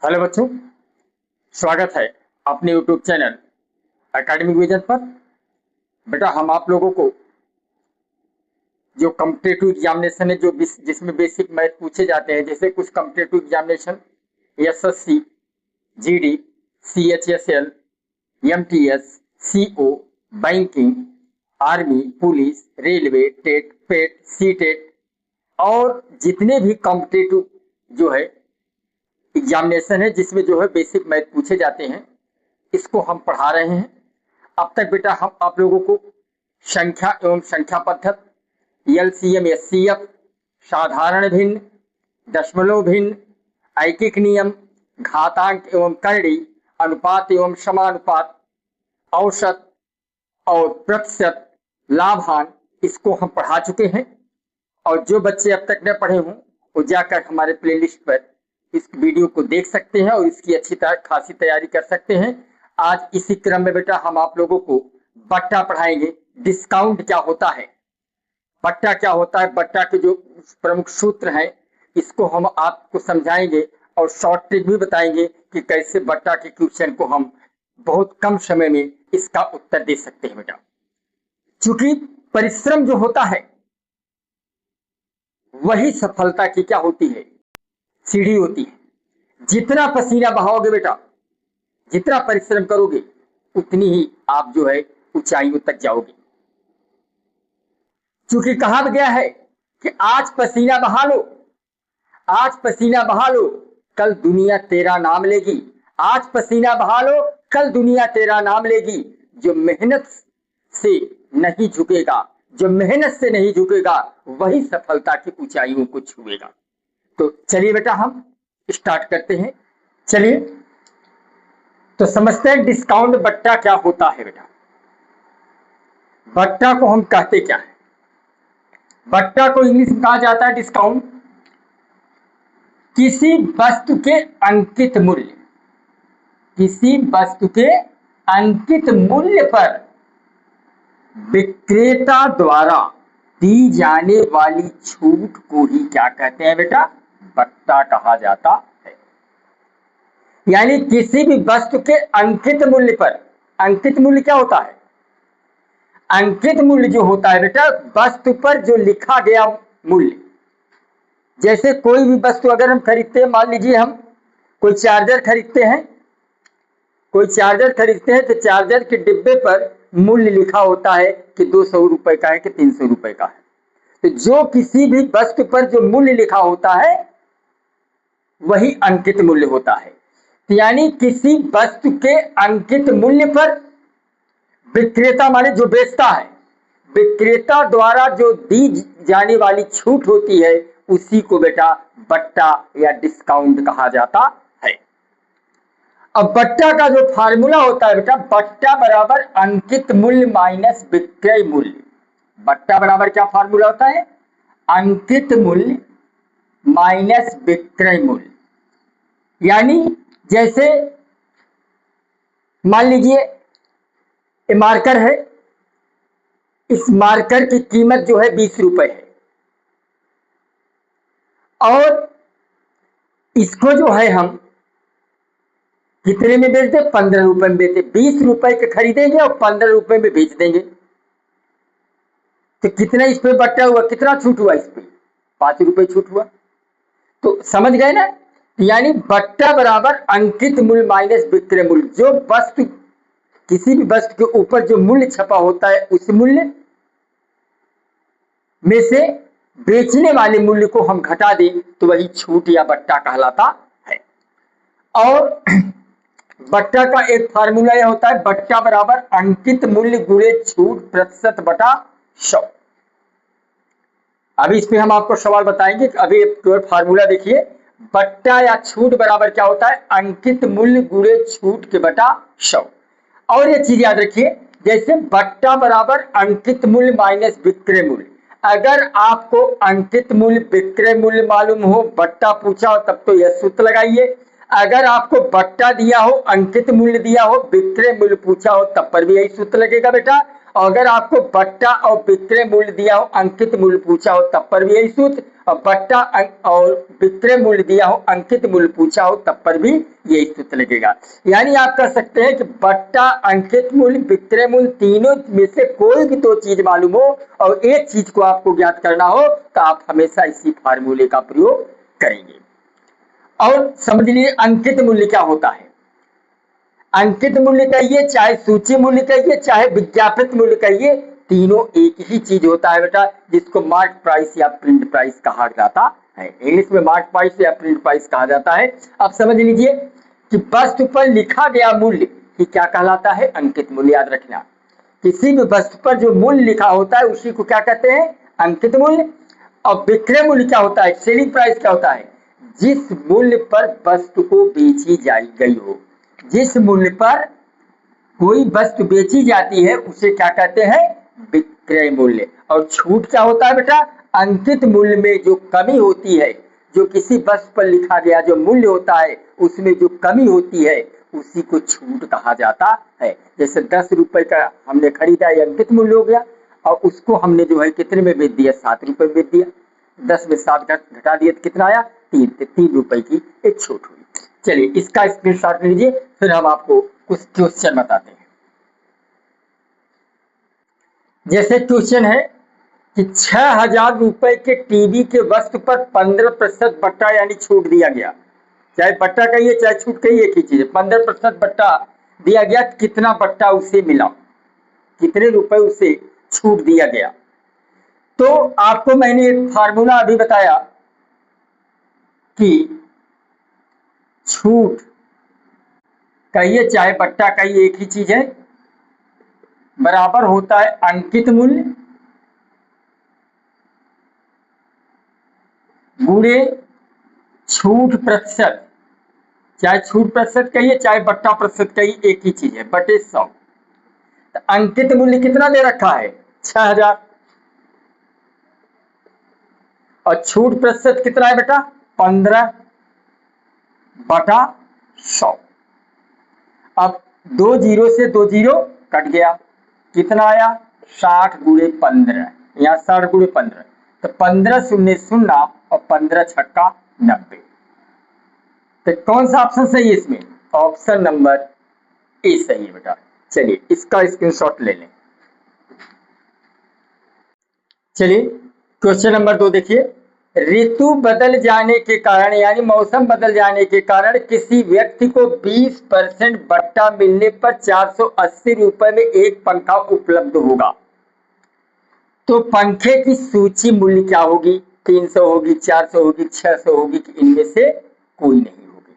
Hello बच्चों, स्वागत है अपने यूट्यूब चैनल एकेडमिक विजन पर। बेटा हम आप लोगों को जो कॉम्पिटिटिव एग्जामिनेशन है जिसमें बेसिक मैथ पूछे जाते हैं, जैसे कुछ competitive examination SSC, GD, CHSL, MTS, CO, banking, army, police, railway, TET, PET, CTET और जितने भी कॉम्पिटिटिव जो है एग्जामिनेशन है जिसमें जो है बेसिक मैथ पूछे जाते हैं, इसको हम पढ़ा रहे हैं। अब तक बेटा हम आप लोगों को संख्या एवं संख्या पद्धति, एलसीएम एचसीएफ, साधारण भिन्न, दशमलव भिन्न, ऐकिक नियम, घातांक एवं करड़ी, अनुपात एवं समानुपात, औसत और प्रतिशत, लाभांश, इसको हम पढ़ा चुके हैं। और जो बच्चे अब तक न पढ़े हों वो जाकर हमारे प्लेलिस्ट पर इस वीडियो को देख सकते हैं और इसकी अच्छी तरह खासी तैयारी कर सकते हैं। आज इसी क्रम में बेटा हम आप लोगों को बट्टा पढ़ाएंगे। डिस्काउंट क्या होता है, बट्टा क्या होता है, बट्टा के जो प्रमुख सूत्र हैं इसको हम आपको समझाएंगे और शॉर्ट ट्रिक भी बताएंगे कि कैसे बट्टा के क्वेश्चन को हम बहुत कम समय में इसका उत्तर दे सकते हैं। बेटा चूंकि परिश्रम जो होता है वही सफलता की क्या होती है, सीढ़ी होती है। जितना पसीना बहाओगे बेटा, जितना परिश्रम करोगे उतनी ही आप जो है ऊंचाइयों तक जाओगे। क्योंकि कहा गया है कि आज पसीना बहा लो, आज पसीना बहा लो, कल दुनिया तेरा नाम लेगी। आज पसीना बहा लो, कल दुनिया तेरा नाम लेगी। जो मेहनत से नहीं झुकेगा, जो मेहनत से नहीं झुकेगा वही सफलता की ऊंचाइयों को छुएगा। तो चलिए बेटा हम स्टार्ट करते हैं। चलिए तो समझते हैं डिस्काउंट बट्टा क्या होता है। बेटा बट्टा को हम कहते क्या है, बट्टा को इंग्लिश में कहा जाता है डिस्काउंट। किसी वस्तु के अंकित मूल्य, किसी वस्तु के अंकित मूल्य पर विक्रेता द्वारा दी जाने वाली छूट को ही क्या कहते हैं बेटा, बट्टा कहा जाता है। यानी किसी भी वस्तु के अंकित मूल्य पर, अंकित मूल्य क्या होता है, अंकित मूल्य जो होता है बेटा वस्तु पर जो लिखा गया मूल्य। जैसे कोई भी वस्तु अगर हम खरीदते हैं, मान लीजिए हम कोई चार्जर खरीदते हैं, कोई चार्जर खरीदते हैं तो चार्जर के डिब्बे पर मूल्य लिखा होता है कि 200 रुपए का है कि 300 रुपए का है। तो जो किसी भी वस्तु पर जो मूल्य लिखा होता है वही अंकित मूल्य होता है। यानी किसी वस्तु के अंकित मूल्य पर विक्रेता माने जो बेचता है, विक्रेता द्वारा जो दी जाने वाली छूट होती है उसी को बेटा बट्टा या डिस्काउंट कहा जाता है। अब बट्टा का जो फार्मूला होता है बेटा, बट्टा बराबर अंकित मूल्य माइनस विक्रय मूल्य। बट्टा बराबर क्या फार्मूला होता है, अंकित मूल्य माइनस विक्रय मूल्य। यानी जैसे मान लीजिए ये मार्कर है, इस मार्कर की कीमत जो है 20 रुपए है और इसको जो है हम कितने में बेचते, 15 रुपए में बेचते। 20 रुपए के खरीदेंगे और 15 रुपए में बेच देंगे। तो कितना इस पे बट्टा हुआ, कितना छूट हुआ, इस पे 5 रुपए छूट हुआ। तो समझ गए ना। यानी बट्टा बराबर अंकित मूल्य माइनस विक्रय मूल्य। जो वस्तु, किसी भी वस्तु के ऊपर जो मूल्य छपा होता है उस मूल्य में से बेचने वाले मूल्य को हम घटा दें तो वही छूट या बट्टा कहलाता है। और बट्टा का एक फार्मूला यह होता है, बट्टा बराबर अंकित मूल्य गुणे छूट प्रतिशत बटा 100। अभी इस पे हम आपको सवाल बताएंगे। अभी फार्मूला देखिए, बट्टा या छूट बराबर क्या होता है, अंकित मूल्य गुणे छूट के बटा 100। और ये चीज याद रखिए, जैसे बट्टा बराबर अंकित मूल्य माइनस विक्रय मूल्य। अगर आपको अंकित मूल्य विक्रय मूल्य मालूम हो, बट्टा पूछा हो तब तो यह सूत्र लगाइए। अगर आपको बट्टा दिया हो, अंकित मूल्य दिया हो, विक्रय मूल्य पूछा हो तब पर भी यही सूत्र लगेगा बेटा। अगर आपको बट्टा और विक्रय मूल्य दिया हो, अंकित मूल्य पूछा हो, तब पर भी यही सूत्र, और बट्टा और विक्रय मूल्य दिया हो, अंकित मूल्य पूछा हो, तब पर भी यही सूत्र लगेगा। यानी आप कह सकते हैं कि बट्टा, अंकित मूल्य, विक्रय मूल्य, तीनों में से कोई भी दो चीज मालूम हो और एक चीज को आपको ज्ञात करना हो तो आप हमेशा इसी फार्मूले का प्रयोग करेंगे। और समझ लीजिए अंकित मूल्य क्या होता है। अंकित मूल्य कहिए, चाहे सूची मूल्य कहिए, चाहे विज्ञापित मूल्य कहिए, तीनों एक ही चीज होता है बेटा, जिसको मार्क प्राइस या प्रिंट प्राइस कहा जाता है। इंग्लिश में मार्क प्राइस या प्रिंट प्राइस कहा जाता है। अब समझ लीजिए कि वस्तु पर लिखा गया मूल्य ही क्या कहलाता है, अंकित मूल्य। याद रखना, किसी भी वस्तु पर जो मूल्य लिखा होता है उसी को क्या कहते हैं, अंकित मूल्य। और विक्रय मूल्य क्या होता है, सेलिंग प्राइस क्या होता है, जिस मूल्य पर वस्तु को बेची गई हो। जिस मूल्य पर कोई वस्तु बेची जाती है उसे क्या कहते हैं, विक्रय मूल्य। और छूट क्या होता है बेटा, अंकित मूल्य में जो कमी होती है, जो किसी वस्तु पर लिखा गया जो मूल्य होता है उसमें जो कमी होती है उसी को छूट कहा जाता है। जैसे 10 रुपए का हमने खरीदा, ये अंकित मूल्य हो गया, और उसको हमने जो है कितने में बेच दिया, 7 रुपए बेच दिया। 10 में 7 घटा दिया तो कितना आया, 3 रुपए की एक छूट हुई। चलिए इसका स्क्रीनशॉट लीजिए, फिर हम आपको कुछ क्वेश्चन बताते हैं। जैसे क्वेश्चन है कि 6,000 रुपए के टीवी के वस्तु पर 15% बट्टा यानी छूट दिया गया। चाहे बट्टा कहिए चाहे छूट कहिए एक ही चीज है। 15% बट्टा दिया गया, कितना बट्टा उसे मिला, कितने रुपए उसे छूट दिया गया। तो आपको मैंने एक फार्मूला अभी बताया कि छूट कहिए चाहे बट्टा कहिए एक ही चीज है, बराबर होता है अंकित मूल्य गुणे छूट प्रतिशत। चाहे छूट प्रतिशत कहिए चाहे बट्टा प्रतिशत कहिए एक ही चीज है, बटे 100। तो अंकित मूल्य कितना दे रखा है, 6,000, और छूट प्रतिशत कितना है बेटा, 15 बटा 100। अब 2 जीरो से 2 जीरो कट गया, कितना आया, 60 गुणे 15, यहाँ 60 गुणे 15, तो 15 शून्य 0 और 15 छक्का 90। तो कौन सा ऑप्शन सही है इसमें, ऑप्शन नंबर ए सही है बेटा। चलिए इसका स्क्रीनशॉट ले लें। चलिए क्वेश्चन नंबर 2 देखिए, ऋतु बदल जाने के कारण यानी मौसम बदल जाने के कारण किसी व्यक्ति को 20% बट्टा मिलने पर 480 रुपए में एक पंखा उपलब्ध होगा। तो पंखे की सूची मूल्य क्या होगी, 300 होगी, 400 होगी, 600 होगी, कि इनमें से कोई नहीं होगी।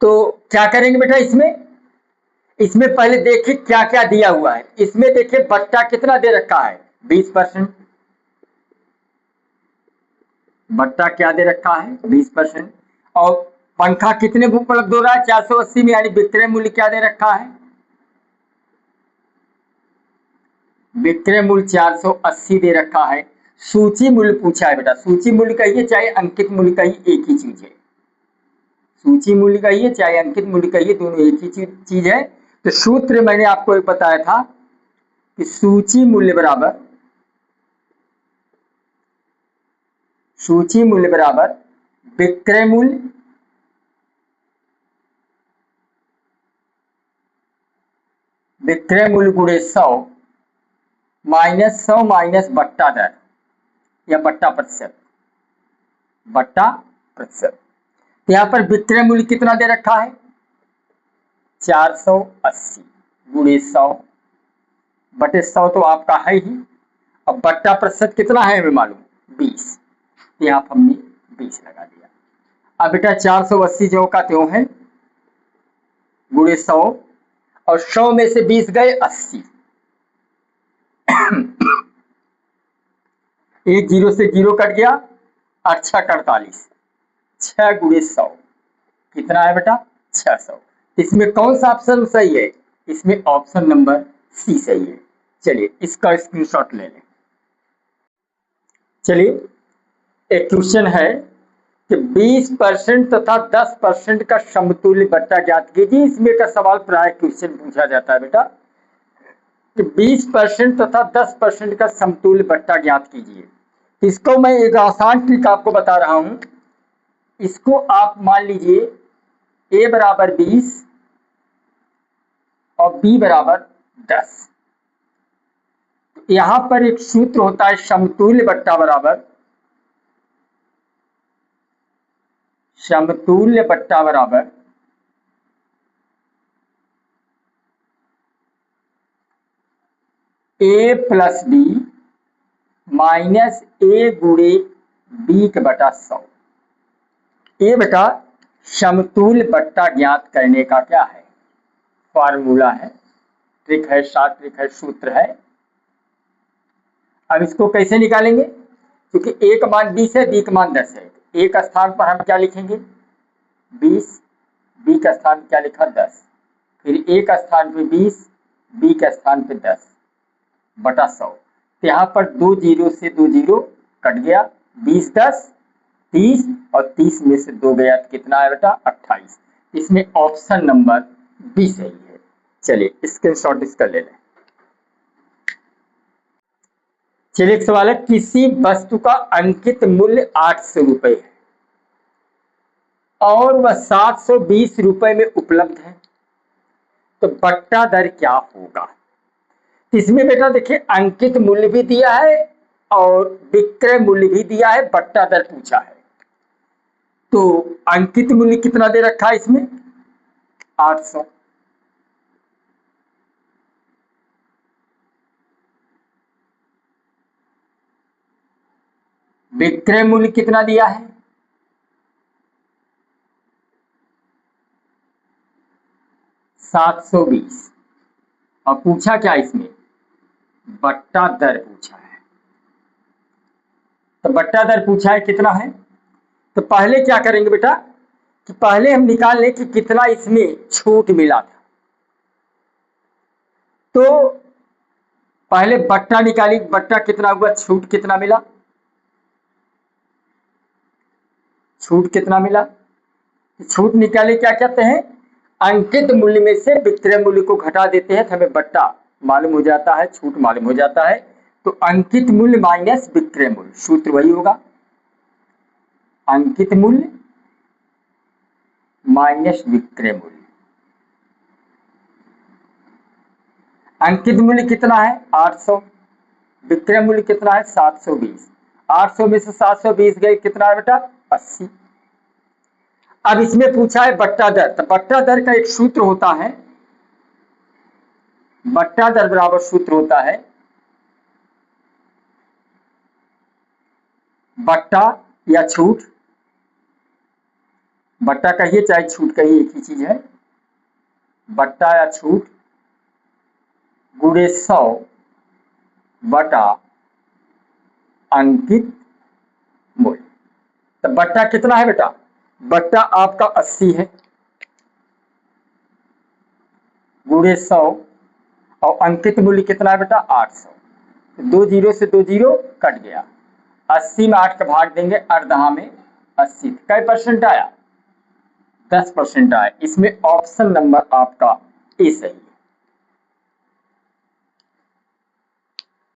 तो क्या करेंगे बेटा, इसमें पहले देखिए क्या क्या दिया हुआ है। इसमें देखिए बट्टा कितना दे रखा है, 20%। बट्टा क्या दे रखा है, 20%। और पंखा कितने में उपलब्ध हो रहा है, 480 में, यानी विक्रय मूल्य क्या दे रखा है, विक्रय मूल्य 480 दे रखा है। सूची मूल्य पूछा है बेटा, सूची मूल्य कहिए चाहे अंकित मूल्य कहिए एक ही चीज है। सूची मूल्य कहिए चाहे अंकित मूल्य कहिए, दोनों एक ही चीज है। तो सूत्र मैंने आपको एक बताया था कि सूची मूल्य बराबर विक्रय मूल्य गुणे 100 -100 माइनस बट्टा दर या बट्टा प्रतिशत। तो यहां पर विक्रय मूल्य कितना दे रखा है, 480 गुणे 100 बटे 100 तो आपका है ही। अब बट्टा प्रतिशत कितना है हमें मालूम, 20, यहाँ पर हमने 20 लगा दिया। अब बेटा 480 जो का त्यों है गुणे 100, और 100 में से 20 गए 80, एक जीरो से जीरो कट गया, 8 6 48, 6 गुणे 100 कितना है बेटा, 600। इसमें कौन सा ऑप्शन सही है, इसमें ऑप्शन नंबर सी सही है। चलिए इसका स्क्रीनशॉट ले लें। चलिए एक क्वेश्चन है कि 20% तथा 10% का समतुल्य बट्टा ज्ञात कीजिए। इसमें का सवाल प्राय क्वेश्चन पूछा जाता है बेटा। कि 20% तथा 10% का समतुल्य बट्टा ज्ञात कीजिए। इसको मैं एक आसान ट्रिक आपको बता रहा हूं। इसको आप मान लीजिए a बराबर 20 और b बराबर 10। यहां पर एक सूत्र होता है समतुल्य बट्टा बराबर a plus B minus a गुणे बी के बटा 100। ये बेटा समतुल्य बट्टा ज्ञात करने का क्या है, फार्मूला है, ट्रिक है, शॉर्ट ट्रिक है, सूत्र है। अब इसको कैसे निकालेंगे, क्योंकि a का मान 20 है, b का मान 10 है। a का स्थान पर हम क्या लिखेंगे 20, b का स्थान क्या लिखा 10, फिर a का स्थान पे 20, b का स्थान पे 10 बटा 100। तो यहाँ पर 2 जीरो से 2 जीरो कट गया, 20 10 30 और 30 में से 2 गया तो कितना है बेटा 28। इसमें ऑप्शन नंबर बी सही है। चलिए स्क्रीनशॉट इसका ले लें। चलिए एक सवाल है, किसी वस्तु का अंकित मूल्य 800 रुपए है और वह 720 रुपए में उपलब्ध है, तो बट्टा दर क्या होगा। इसमें बेटा देखिए अंकित मूल्य भी दिया है और विक्रय मूल्य भी दिया है, बट्टा दर पूछा है। तो अंकित मूल्य कितना दे रखा है इसमें 800, विक्रय मूल्य कितना दिया है 720 और पूछा क्या इसमें बट्टा दर पूछा है। तो बट्टा दर पूछा है कितना है, तो पहले क्या करेंगे बेटा कि पहले हम निकाल लें कि कितना इसमें छूट मिला था। तो पहले बट्टा निकाली, बट्टा कितना हुआ, छूट कितना मिला, छूट कितना मिला, छूट निकाले क्या कहते हैं अंकित मूल्य में से विक्रय मूल्य को घटा देते हैं तो हमें बट्टा मालूम हो जाता है, छूट मालूम हो जाता है। तो अंकित मूल्य माइनस विक्रय मूल्य, सूत्र वही होगा अंकित मूल्य माइनस विक्रय मूल्य। अंकित मूल्य कितना है 800, विक्रय मूल्य कितना है 720, 800 में से 720 गए कितना है बेटा 80। अब इसमें पूछा है बट्टा दर, तो बट्टा दर का एक सूत्र होता है, बट्टा दर बराबर सूत्र होता है बट्टा या छूट, बट्टा कहिए चाहे छूट कहिए एक ही चीज है, बट्टा या छूट गुणे 100 बटा अंकित मूल्य। तो बट्टा कितना है बेटा, बट्टा आपका 80 है गुणे 100 और अंकित मूल्य कितना है बेटा 800। 2 जीरो से 2 जीरो कट गया, 80 में 8 का भाग देंगे, अर्धा में 80, कै परसेंट आया 10% आया। इसमें ऑप्शन नंबर आपका ए सही।